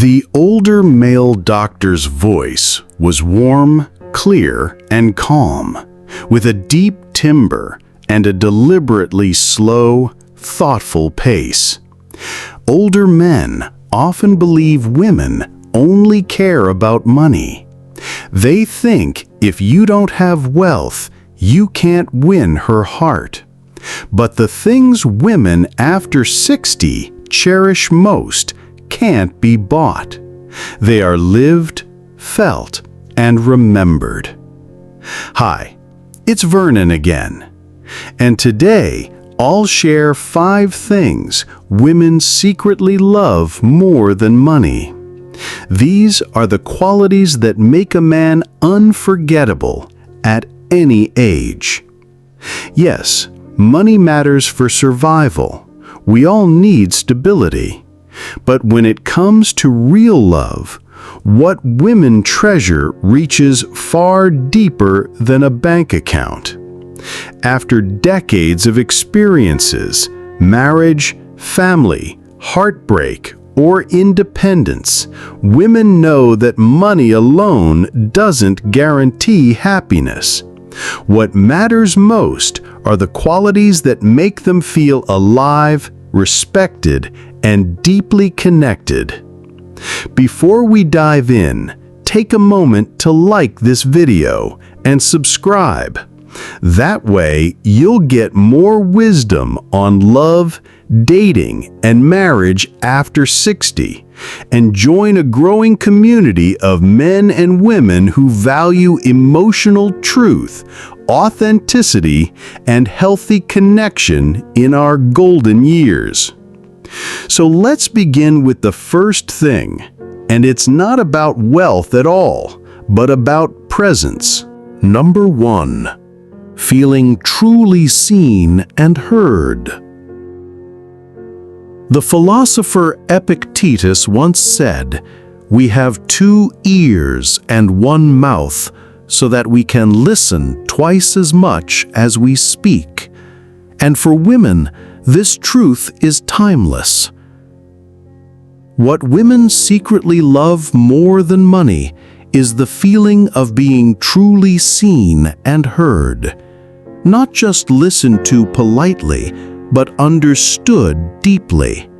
The older male doctor's voice was warm, clear, and calm, with a deep timbre and a deliberately slow, thoughtful pace. Older men often believe women only care about money. They think if you don't have wealth, you can't win her heart. But the things women after 60 cherish most can't be bought. They are lived, felt, and remembered. Hi, it's Vernon again. And today, I'll share 5 things women secretly love more than money. These are the qualities that make a man unforgettable at any age. Yes, money matters for survival. We all need stability. But when it comes to real love, what women treasure reaches far deeper than a bank account. After decades of experiences, marriage, family, heartbreak, or independence, women know that money alone doesn't guarantee happiness. What matters most are the qualities that make them feel alive, respected, and deeply connected. Before we dive in, take a moment to like this video and subscribe. That way, you'll get more wisdom on love, dating, and marriage after 60, and join a growing community of men and women who value emotional truth, authenticity, and healthy connection in our golden years. So let's begin with the first thing, and it's not about wealth at all, but about presence. Number 1. Feeling truly seen and heard. The philosopher Epictetus once said, "We have 2 ears and 1 mouth, so that we can listen twice as much as we speak." And for women, this truth is timeless. What women secretly love more than money is the feeling of being truly seen and heard. Not just listened to politely, but understood deeply.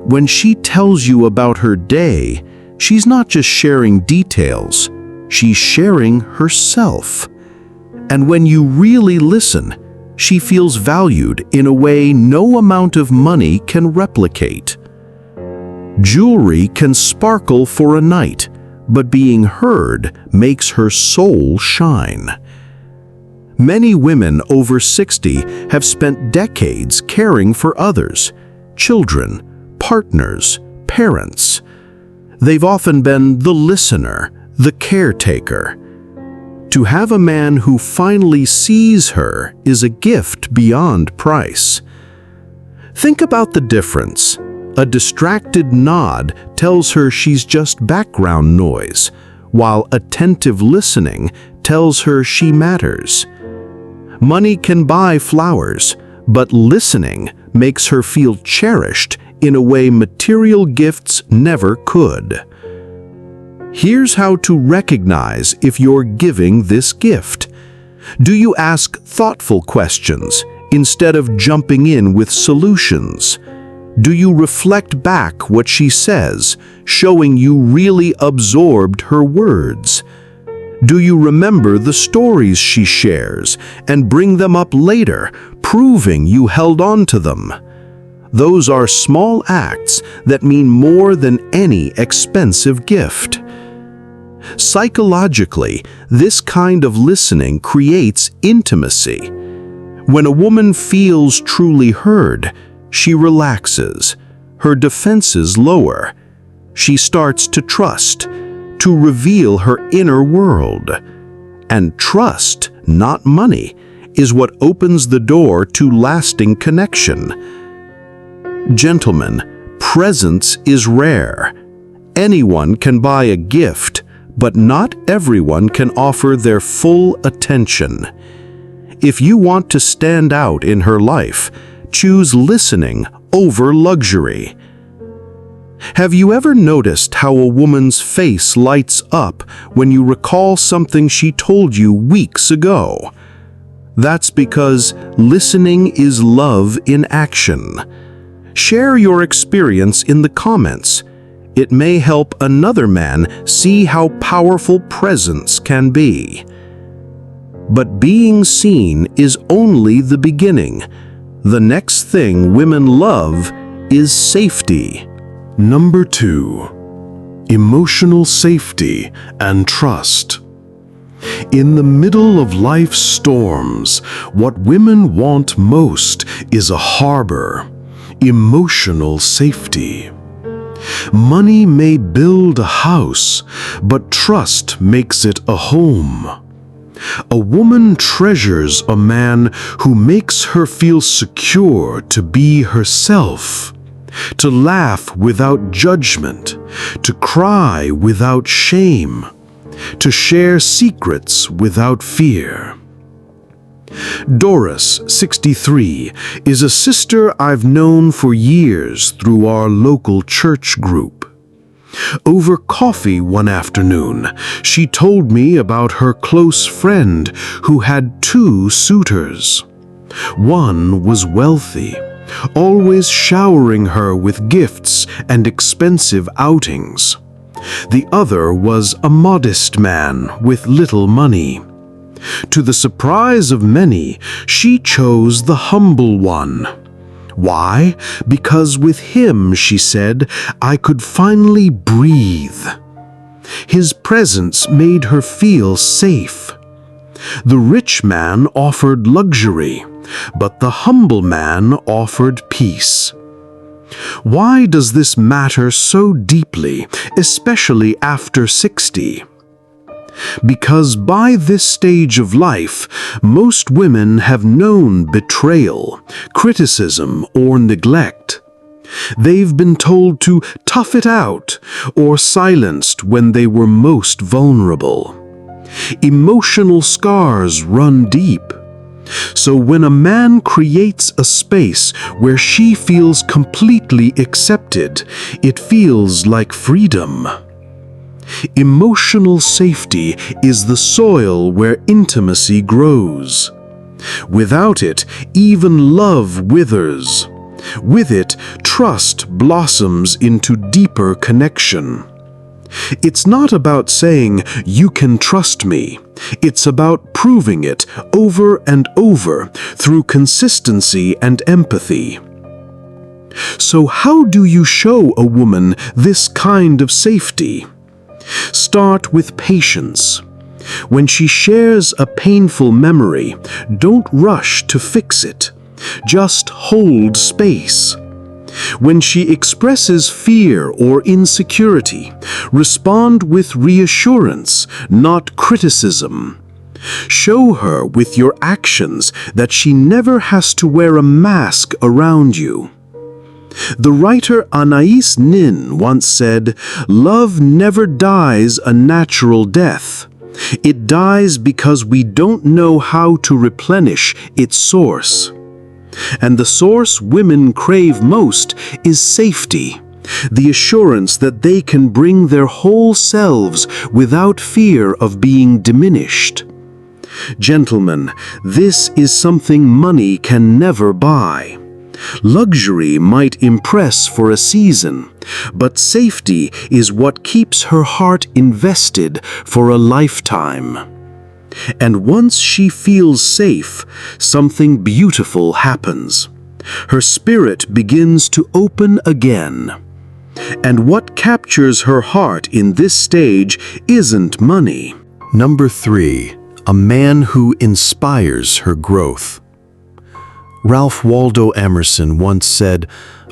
When she tells you about her day, she's not just sharing details, she's sharing herself. And when you really listen, she feels valued in a way no amount of money can replicate. Jewelry can sparkle for a night, but being heard makes her soul shine. Many women over 60 have spent decades caring for others, children, partners, parents. They've often been the listener, the caretaker. To have a man who finally sees her is a gift beyond price. Think about the difference. A distracted nod tells her she's just background noise, while attentive listening tells her she matters. Money can buy flowers, but listening makes her feel cherished in a way material gifts never could. Here's how to recognize if you're giving this gift. Do you ask thoughtful questions instead of jumping in with solutions? Do you reflect back what she says, showing you really absorbed her words? Do you remember the stories she shares and bring them up later, proving you held on to them? Those are small acts that mean more than any expensive gift. Psychologically, this kind of listening creates intimacy. When a woman feels truly heard, she relaxes, her defenses lower. She starts to trust, to reveal her inner world. And trust, not money, is what opens the door to lasting connection. Gentlemen, presence is rare. Anyone can buy a gift, but not everyone can offer their full attention. If you want to stand out in her life, choose listening over luxury. Have you ever noticed how a woman's face lights up when you recall something she told you weeks ago? That's because listening is love in action. Share your experience in the comments. It may help another man see how powerful presence can be. But being seen is only the beginning. The next thing women love is safety. Number 2. Emotional safety and trust. In the middle of life's storms, what women want most is a harbor, emotional safety. Money may build a house, but trust makes it a home. A woman treasures a man who makes her feel secure to be herself, to laugh without judgment, to cry without shame, to share secrets without fear. Doris, 63, is a sister I've known for years through our local church group. Over coffee one afternoon, she told me about her close friend who had 2 suitors. One was wealthy, always showering her with gifts and expensive outings. The other was a modest man with little money. To the surprise of many, she chose the humble one. Why? Because with him, she said, I could finally breathe. His presence made her feel safe. The rich man offered luxury, but the humble man offered peace. Why does this matter so deeply, especially after 60? Because by this stage of life, most women have known betrayal, criticism, or neglect. They've been told to tough it out or silenced when they were most vulnerable. Emotional scars run deep. So when a man creates a space where she feels completely accepted, it feels like freedom. Emotional safety is the soil where intimacy grows. Without it, even love withers. With it, trust blossoms into deeper connection. It's not about saying, "You can trust me." It's about proving it over and over through consistency and empathy. So how do you show a woman this kind of safety? Start with patience. When she shares a painful memory, don't rush to fix it. Just hold space. When she expresses fear or insecurity, respond with reassurance, not criticism. Show her with your actions that she never has to wear a mask around you. The writer Anais Nin once said, "Love never dies a natural death. It dies because we don't know how to replenish its source." And the source women crave most is safety, the assurance that they can bring their whole selves without fear of being diminished. Gentlemen, this is something money can never buy. Luxury might impress for a season, but safety is what keeps her heart invested for a lifetime. And once she feels safe, something beautiful happens. Her spirit begins to open again. And what captures her heart in this stage isn't money. Number 3, a man who inspires her growth. Ralph Waldo Emerson once said,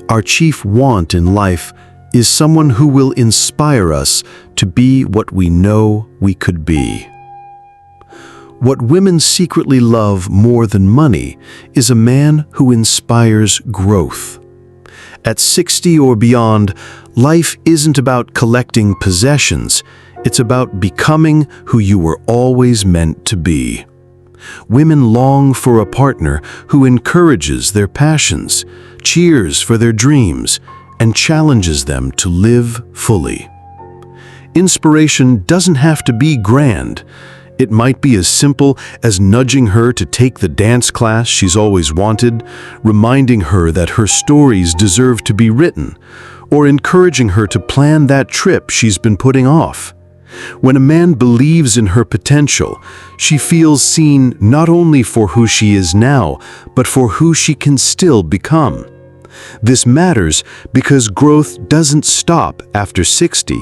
"Our chief want in life is someone who will inspire us to be what we know we could be." What women secretly love more than money is a man who inspires growth. At 60 or beyond, life isn't about collecting possessions, it's about becoming who you were always meant to be. Women long for a partner who encourages their passions, cheers for their dreams, and challenges them to live fully. Inspiration doesn't have to be grand. It might be as simple as nudging her to take the dance class she's always wanted, reminding her that her stories deserve to be written, or encouraging her to plan that trip she's been putting off. When a man believes in her potential, she feels seen not only for who she is now, but for who she can still become. This matters because growth doesn't stop after 60.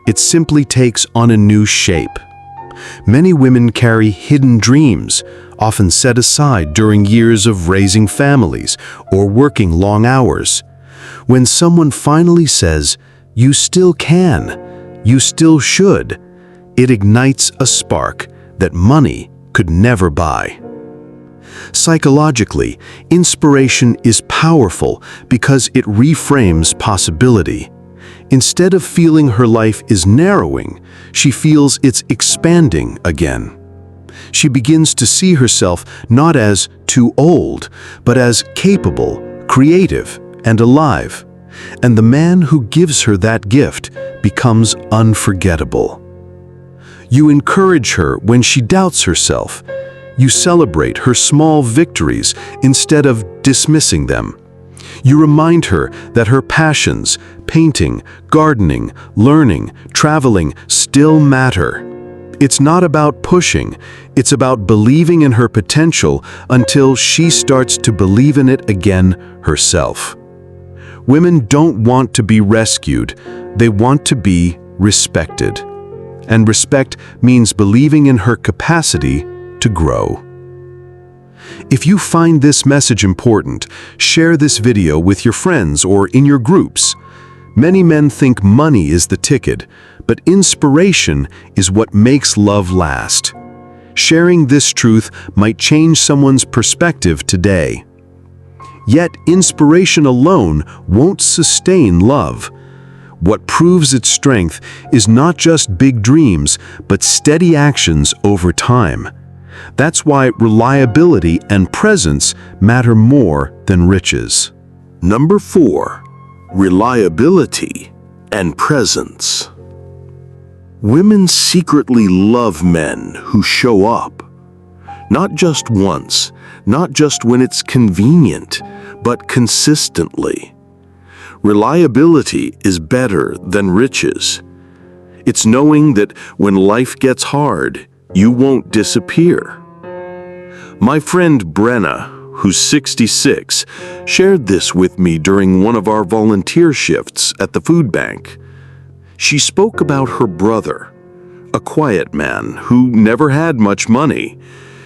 It simply takes on a new shape. Many women carry hidden dreams, often set aside during years of raising families or working long hours. When someone finally says, "You still can, you still should," it ignites a spark that money could never buy. Psychologically, inspiration is powerful because it reframes possibility. Instead of feeling her life is narrowing, she feels it's expanding again. She begins to see herself not as too old, but as capable, creative, and alive. And the man who gives her that gift becomes unforgettable. You encourage her when she doubts herself. You celebrate her small victories instead of dismissing them. You remind her that her passions, painting, gardening, learning, traveling, still matter. It's not about pushing, it's about believing in her potential until she starts to believe in it again herself. Women don't want to be rescued, they want to be respected. And respect means believing in her capacity to grow. If you find this message important, share this video with your friends or in your groups. Many men think money is the ticket, but inspiration is what makes love last. Sharing this truth might change someone's perspective today. Yet, inspiration alone won't sustain love. What proves its strength is not just big dreams, but steady actions over time. That's why reliability and presence matter more than riches. Number 4. Reliability and presence. Women secretly love men who show up. Not just once, not just when it's convenient, but consistently. Reliability is better than riches. It's knowing that when life gets hard, you won't disappear. My friend Brenna, who's 66, shared this with me during one of our volunteer shifts at the food bank. She spoke about her brother, a quiet man who never had much money.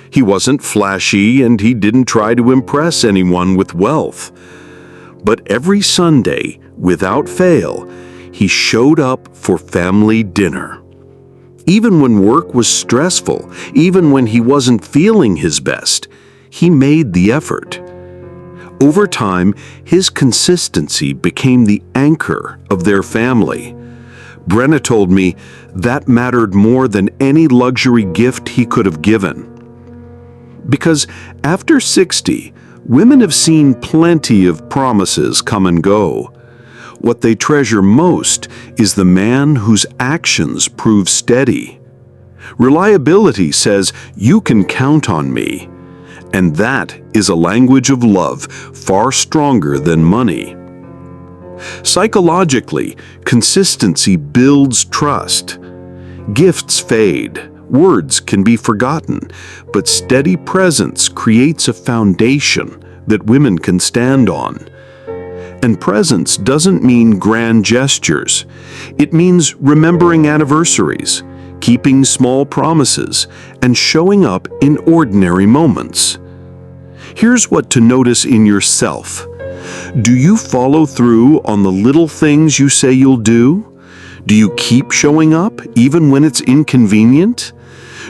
He wasn't flashy and he didn't try to impress anyone with wealth. But every Sunday, without fail, he showed up for family dinner. Even when work was stressful, even when he wasn't feeling his best, he made the effort. Over time, his consistency became the anchor of their family. Brenna told me that mattered more than any luxury gift he could have given. Because after 60, women have seen plenty of promises come and go. What they treasure most is the man whose actions prove steady. Reliability says, "You can count on me." And that is a language of love far stronger than money. Psychologically, consistency builds trust. Gifts fade, words can be forgotten, but steady presence creates a foundation that women can stand on. And presence doesn't mean grand gestures. It means remembering anniversaries, keeping small promises, and showing up in ordinary moments. Here's what to notice in yourself. Do you follow through on the little things you say you'll do? Do you keep showing up even when it's inconvenient?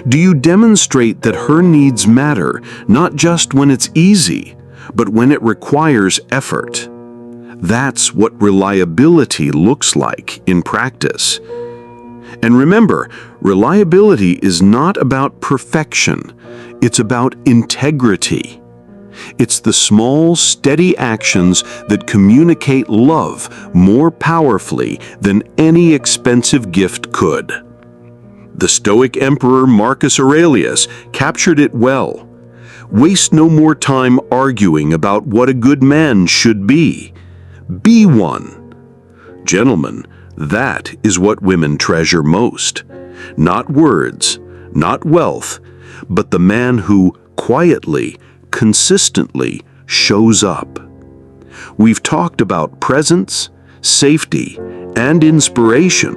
Do you demonstrate that her needs matter, not just when it's easy, but when it requires effort? That's what reliability looks like in practice. And remember, reliability is not about perfection, it's about integrity. It's the small, steady actions that communicate love more powerfully than any expensive gift could. The Stoic Emperor Marcus Aurelius captured it well. Waste no more time arguing about what a good man should be. Be one. Gentlemen, that is what women treasure most. Not words, not wealth, but the man who quietly, consistently shows up. We've talked about presence, safety, and inspiration,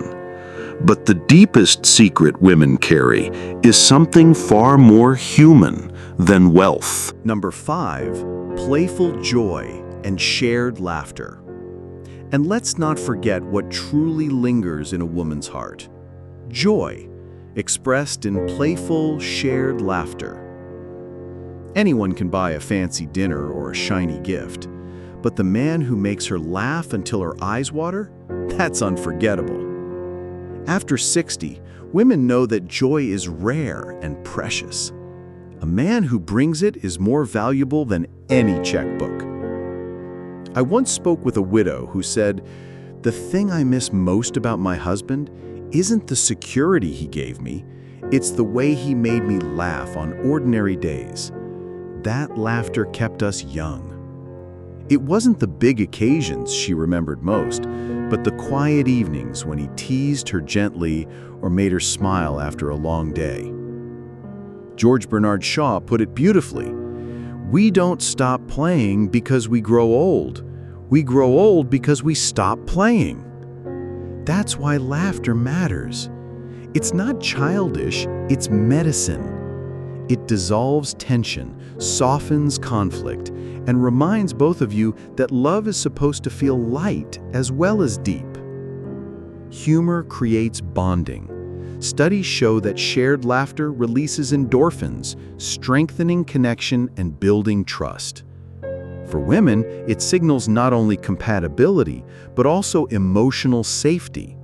but the deepest secret women carry is something far more human than wealth. Number 5, playful joy and shared laughter. And let's not forget what truly lingers in a woman's heart. Joy, expressed in playful, shared laughter. Anyone can buy a fancy dinner or a shiny gift, but the man who makes her laugh until her eyes water, that's unforgettable. After 60, women know that joy is rare and precious. A man who brings it is more valuable than any checkbook. I once spoke with a widow who said, "The thing I miss most about my husband isn't the security he gave me, it's the way he made me laugh on ordinary days. That laughter kept us young." It wasn't the big occasions she remembered most, but the quiet evenings when he teased her gently or made her smile after a long day. George Bernard Shaw put it beautifully. We don't stop playing because we grow old. We grow old because we stop playing. That's why laughter matters. It's not childish, it's medicine. It dissolves tension, softens conflict, and reminds both of you that love is supposed to feel light as well as deep. Humor creates bonding. Studies show that shared laughter releases endorphins, strengthening connection and building trust. For women, it signals not only compatibility, but also emotional safety.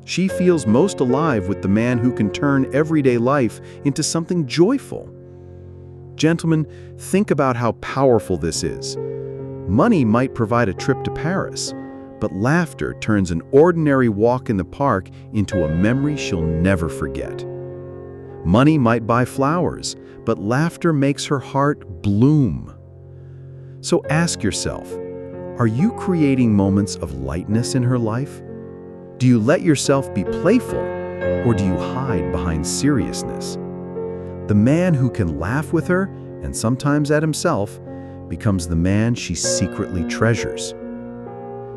She feels most alive with the man who can turn everyday life into something joyful. Gentlemen, think about how powerful this is. Money might provide a trip to Paris, but laughter turns an ordinary walk in the park into a memory she'll never forget. Money might buy flowers, but laughter makes her heart bloom. So ask yourself, are you creating moments of lightness in her life? Do you let yourself be playful, or do you hide behind seriousness? The man who can laugh with her, and sometimes at himself, becomes the man she secretly treasures.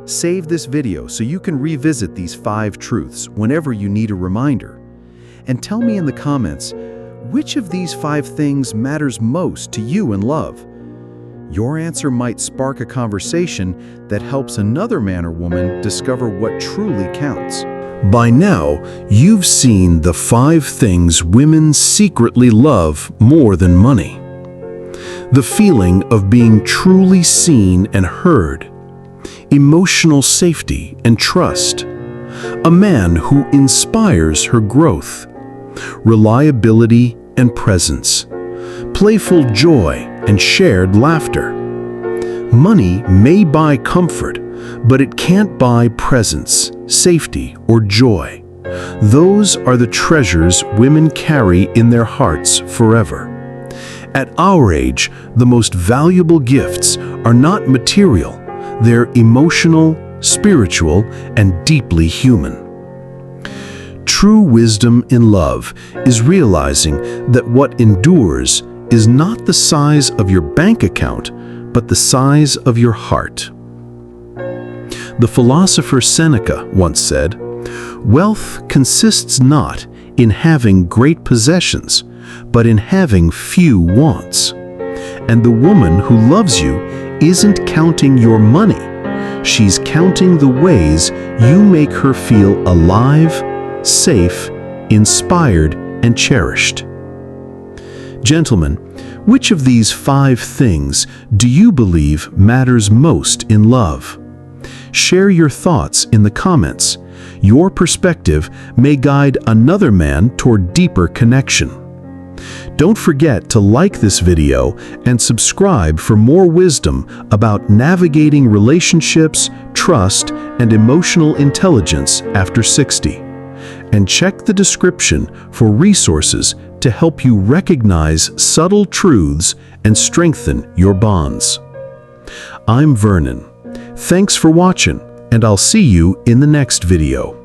Save this video so you can revisit these 5 truths whenever you need a reminder. And tell me in the comments, which of these 5 things matters most to you in love? Your answer might spark a conversation that helps another man or woman discover what truly counts. By now, you've seen the 5 things women secretly love more than money. The feeling of being truly seen and heard, emotional safety and trust, a man who inspires her growth, reliability and presence, playful joy and shared laughter. Money may buy comfort, but it can't buy presence, safety, or joy. Those are the treasures women carry in their hearts forever. At our age, the most valuable gifts are not material, they're emotional, spiritual, and deeply human. True wisdom in love is realizing that what endures is not the size of your bank account, but the size of your heart. The philosopher Seneca once said, "Wealth consists not in having great possessions, but in having few wants." And the woman who loves you isn't counting your money. She's counting the ways you make her feel alive, safe, inspired, and cherished. Gentlemen, which of these 5 things do you believe matters most in love? Share your thoughts in the comments. Your perspective may guide another man toward deeper connection. Don't forget to like this video and subscribe for more wisdom about navigating relationships, trust, and emotional intelligence after 60. And check the description for resources to help you recognize subtle truths and strengthen your bonds. I'm Vernon. Thanks for watching, and I'll see you in the next video.